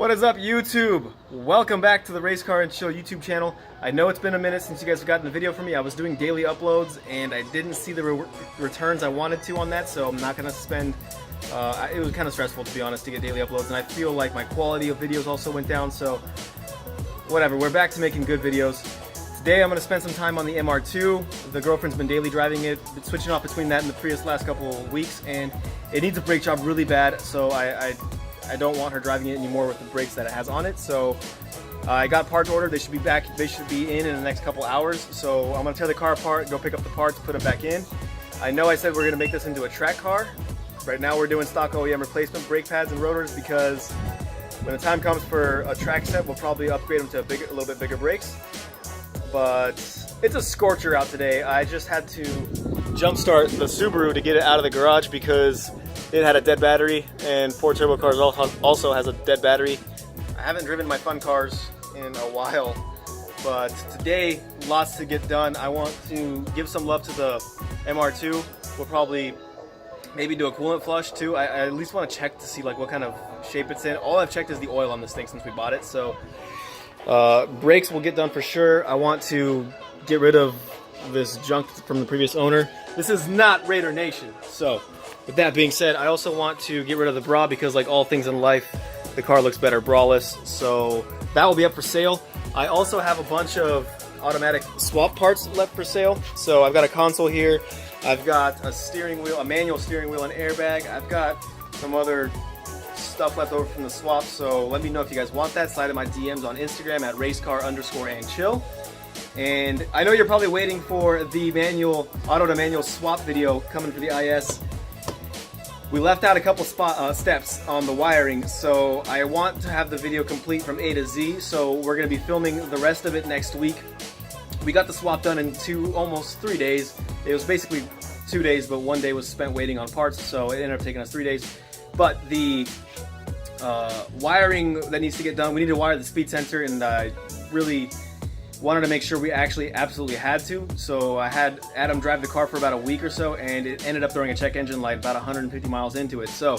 What is up, YouTube? Welcome back to the Racecar and Chill YouTube channel. I know it's been a minute since you guys have gotten a video from me. I was doing daily uploads and I didn't see the returns I wanted to on that, so I'm not going to spend... it was kind of stressful, to be honest, to get daily uploads, and I feel like my quality of videos also went down, so whatever. We're back to making good videos. Today I'm going to spend some time on the MR2. The girlfriend's been daily driving it, been switching off between that and the Prius last couple of weeks, and it needs a brake job really bad, so I don't want her driving it anymore with the brakes that it has on it. So I got parts ordered. They should be back. They should be in the next couple hours. So I'm gonna tear the car apart, go pick up the parts, put them back in. I know I said we're gonna make this into a track car. Right now we're doing stock OEM replacement brake pads and rotors because when the time comes for a track set, we'll probably upgrade them to a little bit bigger brakes. But it's a scorcher out today. I just had to jumpstart the Subaru to get it out of the garage because it had a dead battery, and poor Turbo Cars also has a dead battery. I haven't driven my fun cars in a while, but today, lots to get done. I want to give some love to the MR2. We'll probably maybe do a coolant flush too. I at least want to check to see like what kind of shape it's in. All I've checked is the oil on this thing since we bought it. So brakes will get done for sure. I want to get rid of this junk from the previous owner. This is not Raider Nation, so with that being said, I also want to get rid of the bra because, like all things in life, the car looks better braless, so that will be up for sale. I also have a bunch of automatic swap parts left for sale. So I've got a console here, I've got a steering wheel, a manual steering wheel and airbag, I've got some other stuff left over from the swap, so let me know if you guys want that. Slide in my DMs on Instagram at Racecar_and_Chill. And I know you're probably waiting for the auto to manual swap video coming for the IS. We left out a couple steps on the wiring, so I want to have the video complete from A to Z, so we're going to be filming the rest of it next week. We got the swap done in almost 3 days. It was basically 2 days, but 1 day was spent waiting on parts, so it ended up taking us 3 days. But the wiring that needs to get done, we need to wire the speed sensor, and I really wanted to make sure we actually absolutely had to. So I had Adam drive the car for about a week or so, and it ended up throwing a check engine light about 150 miles into it. So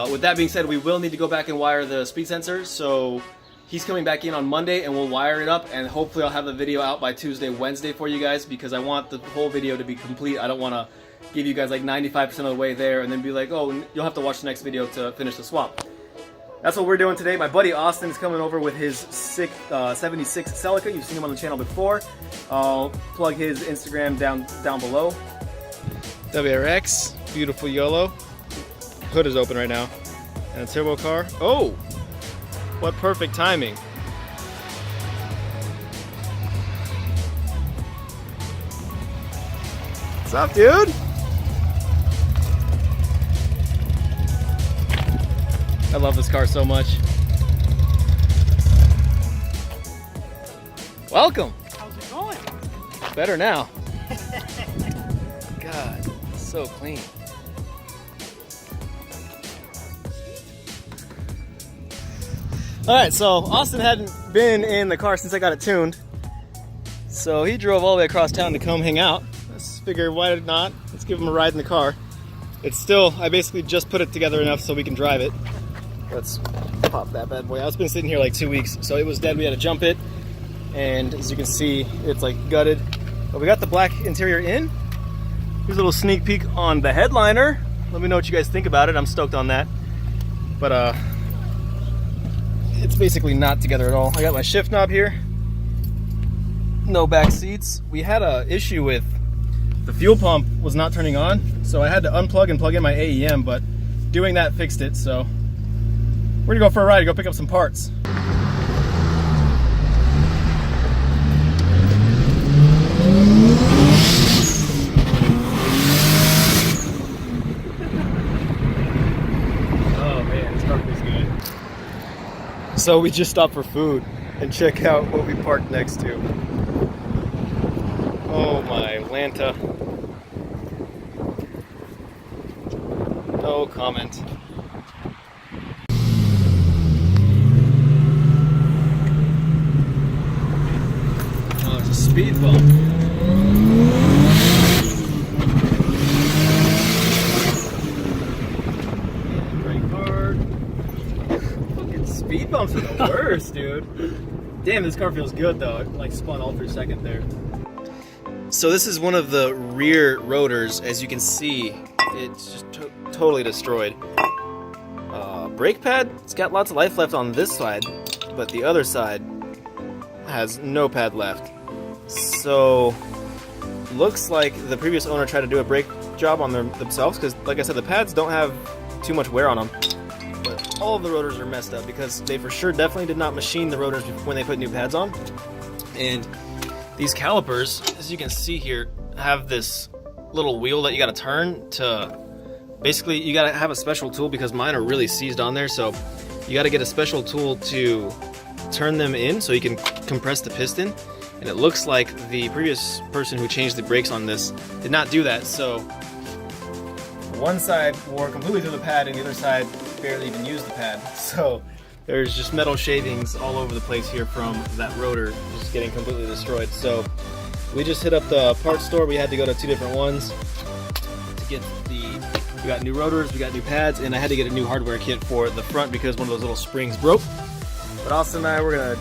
with that being said, we will need to go back and wire the speed sensor. So he's coming back in on Monday and we'll wire it up, and hopefully I'll have the video out by Tuesday, Wednesday for you guys, because I want the whole video to be complete. I don't want to give you guys like 95% of the way there and then be like, oh, you'll have to watch the next video to finish the swap. That's what we're doing today. My buddy Austin is coming over with his 76 Celica. You've seen him on the channel before. I'll plug his Instagram down below. WRX, beautiful YOLO. Hood is open right now. And a turbo car. Oh, what perfect timing. What's up, dude? I love this car so much. Welcome. How's it going? Better now. God, so clean. All right, so Austin hadn't been in the car since I got it tuned. So he drove all the way across town to come hang out. Let's figure, why not? Let's give him a ride in the car. It's still, I basically just put it together enough so we can drive it. Let's pop that bad boy out. It's been sitting here like 2 weeks, so it was dead. We had to jump it, and as you can see, it's like gutted. But we got the black interior in. Here's a little sneak peek on the headliner. Let me know what you guys think about it. I'm stoked on that. But it's basically not together at all. I got my shift knob here. No back seats. We had a issue with the fuel pump was not turning on, so I had to unplug and plug in my AEM, but doing that fixed it, so we're gonna go for a ride to go pick up some parts. Oh man, this car feels good. So we just stopped for food and check out what we parked next to. Oh my Lanta. No comment. Speed bump. Brake hard. Fucking speed bump. bounce are the worst, dude. Damn, this car feels good though. It like spun all for a second there. So this is one of the rear rotors. As you can see, it's just totally destroyed. Brake pad, it's got lots of life left on this side, but the other side has no pad left. So looks like the previous owner tried to do a brake job on themselves, because like I said, the pads don't have too much wear on them. But all of the rotors are messed up because they for sure definitely did not machine the rotors when they put new pads on. And these calipers, as you can see here, have this little wheel that you gotta turn to, basically you gotta have a special tool because mine are really seized on there, so you gotta get a special tool to turn them in so you can compress the piston. And it looks like the previous person who changed the brakes on this did not do that, so one side wore completely through the pad and the other side barely even used the pad. So there's just metal shavings all over the place here from that rotor just getting completely destroyed. So we just hit up the parts store. We had to go to 2 different ones to get we got new rotors, we got new pads, and I had to get a new hardware kit for the front because one of those little springs broke. But Austin and I, we're gonna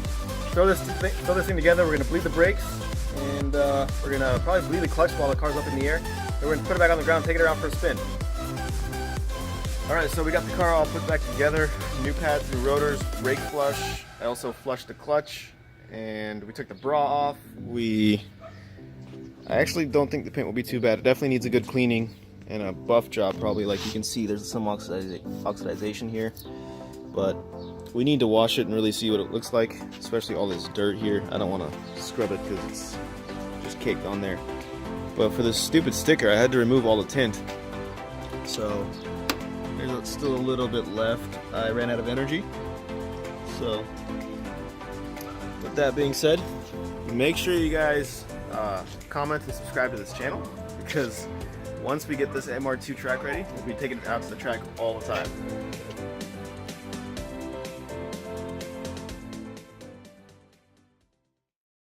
throw this thing together. We're gonna bleed the brakes, and we're gonna probably bleed the clutch while the car's up in the air. Then we're gonna put it back on the ground, take it around for a spin. Alright, so we got the car all put back together. New pads, new rotors, brake flush. I also flushed the clutch, and we took the bra off. I actually don't think the paint will be too bad. It definitely needs a good cleaning and a buff job probably. Like you can see, there's some oxidization here. But we need to wash it and really see what it looks like, especially all this dirt here. I don't want to scrub it because it's just caked on there. But for this stupid sticker, I had to remove all the tint. So there's still a little bit left. I ran out of energy. So with that being said, make sure you guys comment and subscribe to this channel, because once we get this MR2 track ready, we'll be taking it out to the track all the time.